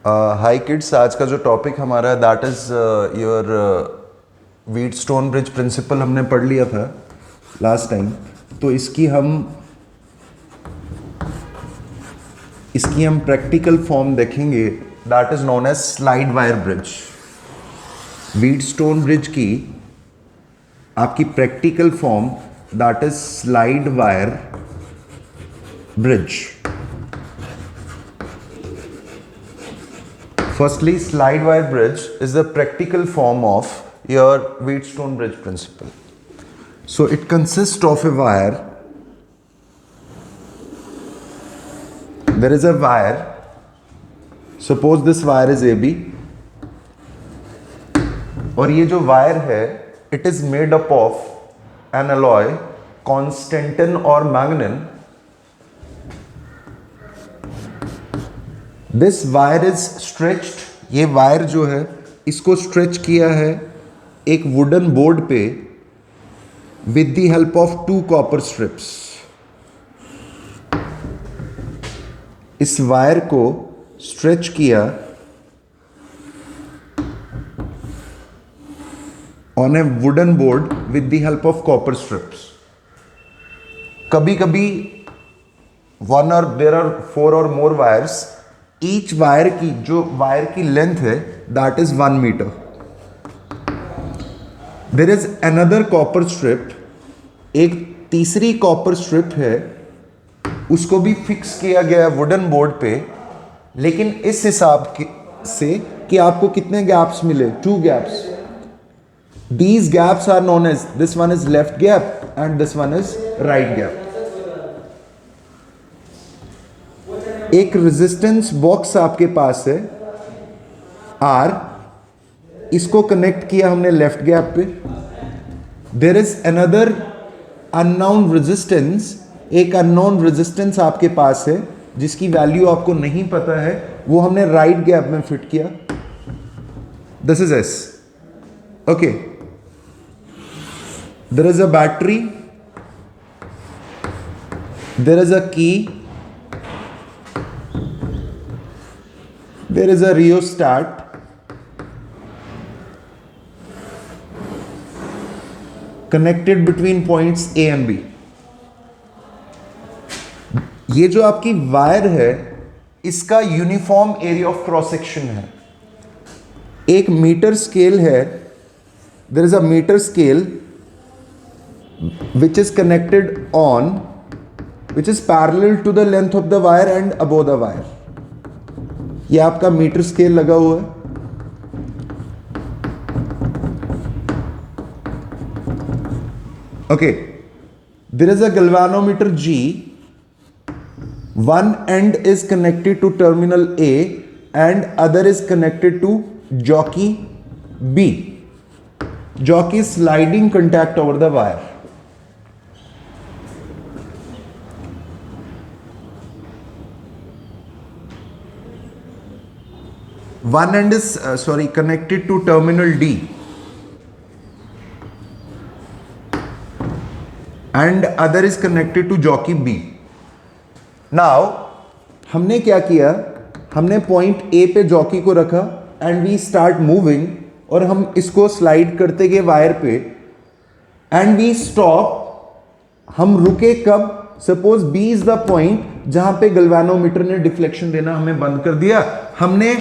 हाय kids, आज का जो टॉपिक हमारा है that is your Wheatstone bridge principle हमने पढ़ लिया था लास्ट टाइम। तो इसकी हम प्रैक्टिकल फॉर्म देखेंगे that is known as slide wire bridge. Wheatstone bridge की आपकी practical form that is slide wire bridge. Firstly, slide wire bridge is the practical form of your Wheatstone bridge principle. So it consists of a wire. There is a wire. Suppose this wire is AB. और ये जो wire है, it is made up of an alloy, Constantan or Manganin. This wire is stretched. ये wire जो है इसको stretch किया है एक वुडन बोर्ड पे with the help of 2 copper strips. इस वायर को स्ट्रेच किया on A wooden board with the help of copper strips. कभी कभी वन और देयर आर 4 और मोर वायर्स। ईच वायर की जो वायर की लेंथ है that is 1 metre. There is another copper strip, एक तीसरी कॉपर स्ट्रिप है, उसको भी फिक्स किया गया वुडन बोर्ड पे, लेकिन इस हिसाब से कि आपको कितने गैप्स मिले, 2 gaps. These gaps are known as, this one is left gap and this one is right gap. एक रेजिस्टेंस बॉक्स आपके पास है R, इसको कनेक्ट किया हमने लेफ्ट गैप पे। There is another unknown resistance, एक अननोन रेजिस्टेंस आपके पास है जिसकी वैल्यू आपको नहीं पता है, वो हमने राइट गैप में फिट किया। This is S। Okay, there is a battery, there is a key, there is a rheostat, connected between points A and B. ये जो आपकी वायर है इसका uniform area of cross section है। एक metre scale है, there is a metre scale which is connected on, which is parallel to the length of the wire and above the wire. ये आपका मीटर स्केल लगा हुआ है। Okay, there is a galvanometer G, one end is connected to terminal A and other is connected to jockey B. Jockey is sliding contact over the wire. One end is connected to terminal D and other is connected to jockey B. Now हमने क्या किया, हमने point A पे jockey को रखा and we start moving, और हम इसको स्लाइड करते गए वायर पे एंड वी स्टॉप। हम रुके कब? Suppose B is the point जहां पे गैल्वेनोमीटर ने डिफ्लेक्शन देना हमें बंद कर दिया। हमने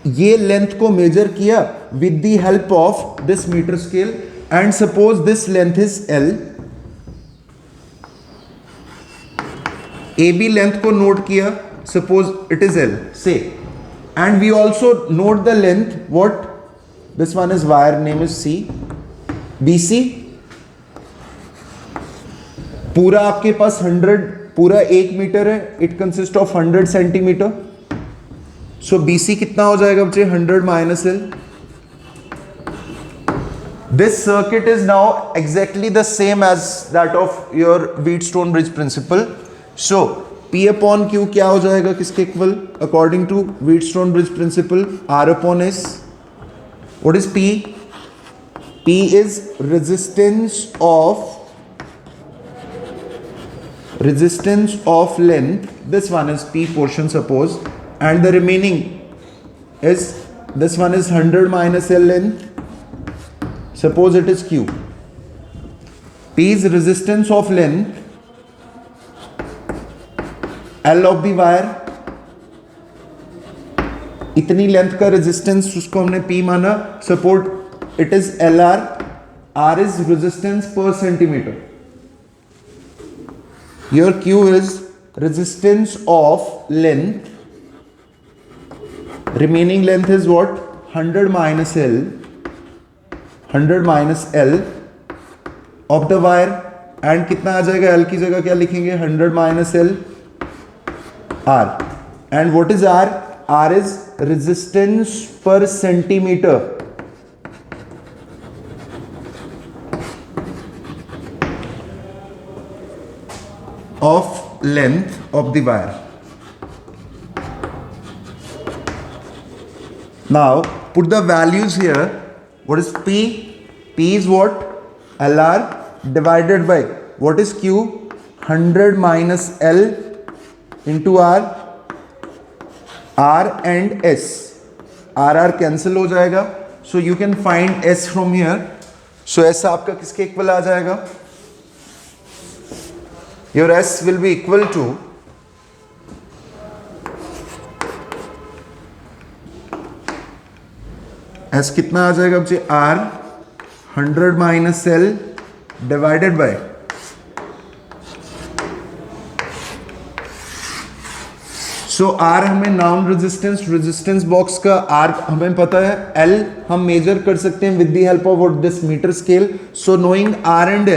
ये लेंथ को मेजर किया with the help of this metre scale and suppose this length is L। AB length को नोट किया, सपोज इट इज L से, and we also note the length what, this one is wire name is C, BC। पूरा आपके पास 100, पूरा 1 metre है, it consist of 100 centimetre. So BC कितना हो जाएगा बच्चे? 100 minus L। This circuit is now exactly the same as that of your Wheatstone bridge principle. So P upon Q क्या हो जाएगा, किसके equal according to Wheatstone bridge principle? R upon S। What is P? P is resistance of length, this one is P portion suppose, and the remaining is this one is 100 minus L length. Suppose it is Q. P is resistance of length L of the wire. इतनी length का resistance उसको हमने P माना. Support it is LR. R is resistance per centimeter. Your Q is resistance of length. Remaining length is what? 100 minus L. 100 minus L of the wire. And कितना आ जाएगा? L की जगह क्या लिखेंगे? 100 minus L R. And what is R? R is resistance per centimeter. Of length of the wire. Now put the values here. What is P? P is what? LR divided by what is Q? 100 minus L into R. R and S. R cancel हो जाएगा. So you can find S from here. So S आपका किसके equal आ जाएगा? Your S will be equal to S कितना आ जाएगा बच्चे? R 100 minus L divided by So R हमें noun resistance box का R हमें पता है. L हम मेजर कर सकते हैं with the help of what this meter scale. So knowing R and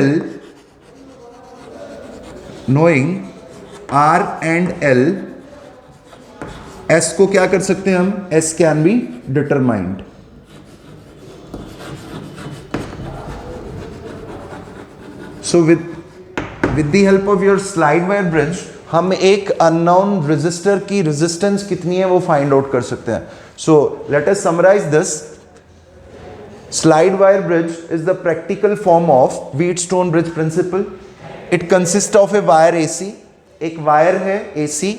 L S को क्या कर सकते हैं हम? S can be determined. So with the help of your slide wire bridge हम एक अननोन रेजिस्टर की रेजिस्टेंस कितनी है वो फाइंड आउट कर सकते हैं. So let us summarize this. Slide wire bridge is the practical form of Wheatstone bridge principle. It consists of a wire AC. एक वायर है AC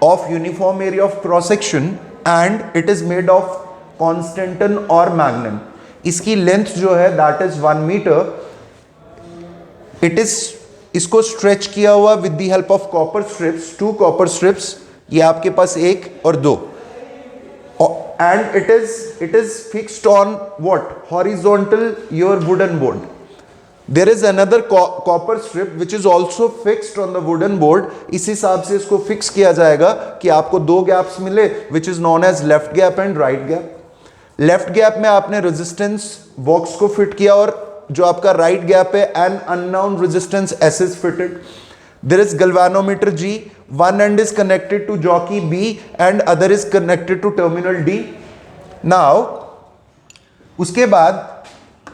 of uniform area of cross section and it is made of Constantan or Magnum. इसकी length जो है that is 1 meter. It is इसको stretch किया हुआ with the help of copper strips, 2 copper strips. ये आपके पास एक और दो. And it is fixed on what? Horizontal your wooden board. There is another copper strip which is also fixed on the wooden board. इस हिसाब से इसको fix किया जाएगा कि आपको दो गैप्स मिले which is known as left gap and right gap. Left gap में आपने रेजिस्टेंस बॉक्स को फिट किया और जो आपका राइट गैप है an unknown resistance S is fitted. There is galvanometer G. One end is connected to jockey B and other is connected to terminal D. Now उसके बाद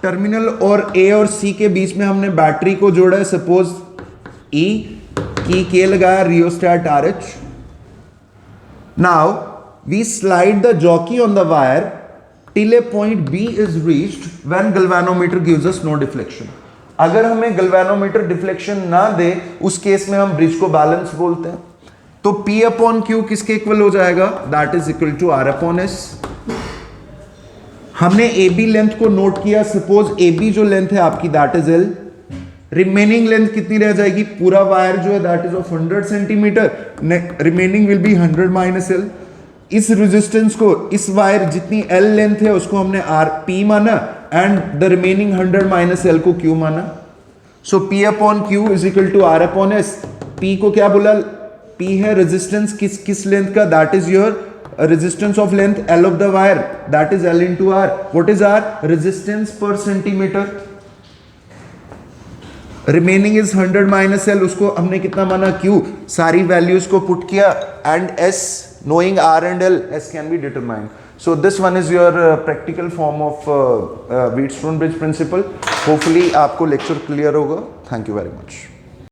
टर्मिनल और A और C के बीच में हमने बैटरी को जोड़ा है. सपोज E की K लगाया, rheostat RH. Now we slide the jockey on the wire till a point B is reached when galvanometer gives us no deflection. अगर हमें गल्वेनोमीटर डिफ्लेक्शन ना दे उस केस में हम ब्रिज को बैलेंस बोलते हैं. तो P अपॉन Q किसके इक्वल हो जाएगा? That is equal to R upon S. हमने AB लेंथ को नोट किया. सपोज AB जो लेंथ है आपकी that is L. Remaining length कितनी रह जाएगी? पूरा वायर जो है that is of 100 centimetre. Remaining will be 100 minus L. इस रेजिस्टेंस को, इस वायर जितनी L लेंथ है उसको हमने RP माना and the remaining 100 minus L को Q माना. So P upon Q is equal to R upon S. P को क्या बोला? P है रेजिस्टेंस किस लेंथ का? That is your resistance of length L of the wire, that is L into R. What is R? Resistance per centimetre. Remaining is 100 minus L. उसको हमने कितना माना? Q. सारी वैल्यूज को पुट किया and S, knowing R and L, S can be determined. So this one is your practical form of Wheatstone bridge principle. Hopefully आपको lecture clear होगा. Thank you very much.